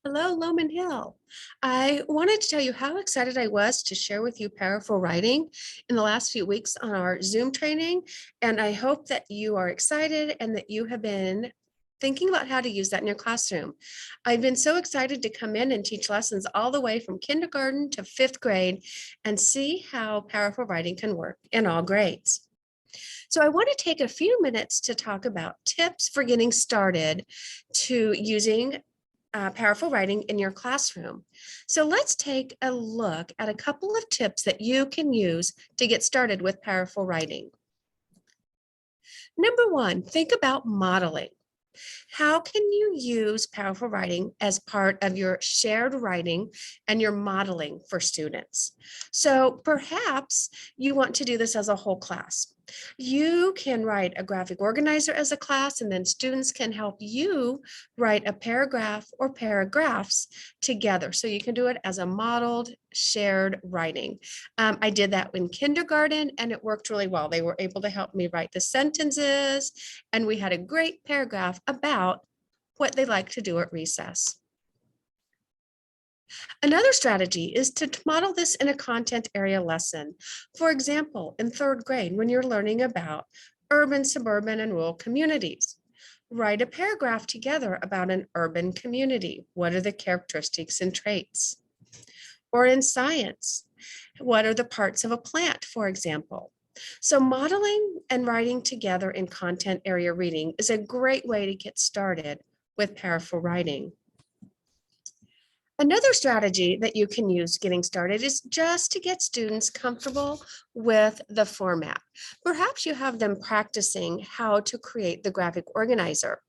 Hello, Lowman Hill. I wanted to tell you how excited I was to share with you powerful writing in the last few weeks on our Zoom training. And I hope that you are excited and that you have been thinking about how to use that in your classroom. I've been so excited to come in and teach lessons all the way from kindergarten to fifth grade and see how powerful writing can work in all grades. So I want to take a few minutes to talk about tips for getting started to using powerful writing in your classroom. So let's take a look at a couple of tips that you can use to get started with powerful writing. Number one, think about modeling. How can you use powerful writing as part of your shared writing and your modeling for students? So perhaps you want to do this as a whole class. You can write a graphic organizer as a class, and then students can help you write a paragraph or paragraphs together. So you can do it as a modeled shared writing. I did that in kindergarten and it worked really well. They were able to help me write the sentences, and we had a great paragraph about what they like to do at recess. Another strategy is to model this in a content area lesson. For example, in third grade, when you're learning about urban, suburban, and rural communities, write a paragraph together about an urban community. What are the characteristics and traits? Or in science, what are the parts of a plant, for example? So modeling and writing together in content area reading is a great way to get started with powerful writing. Another strategy that you can use getting started is just to get students comfortable with the format. Perhaps you have them practicing how to create the graphic organizer.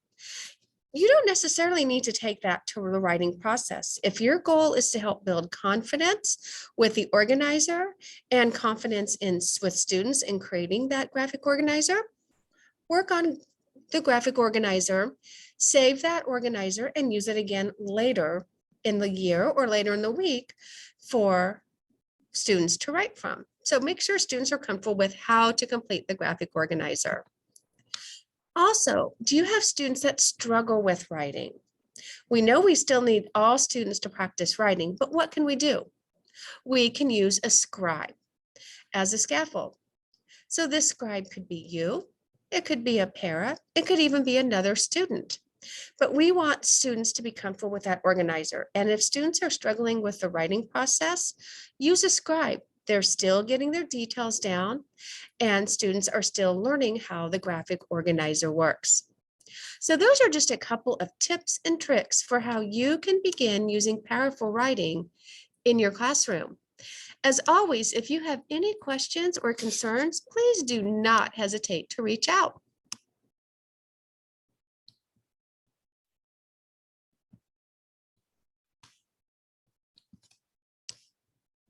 You don't necessarily need to take that to the writing process. If your goal is to help build confidence with the organizer and confidence with students in creating that graphic organizer, work on the graphic organizer, save that organizer and use it again later in the year or later in the week for students to write from. So make sure students are comfortable with how to complete the graphic organizer. Also, do you have students that struggle with writing? We know we still need all students to practice writing, but what can we do? We can use a scribe as a scaffold. So this scribe could be you, it could be a para, it could even be another student. But we want students to be comfortable with that organizer. And if students are struggling with the writing process, use a scribe. They're still getting their details down, and students are still learning how the graphic organizer works. So those are just a couple of tips and tricks for how you can begin using powerful writing in your classroom. As always, if you have any questions or concerns, please do not hesitate to reach out.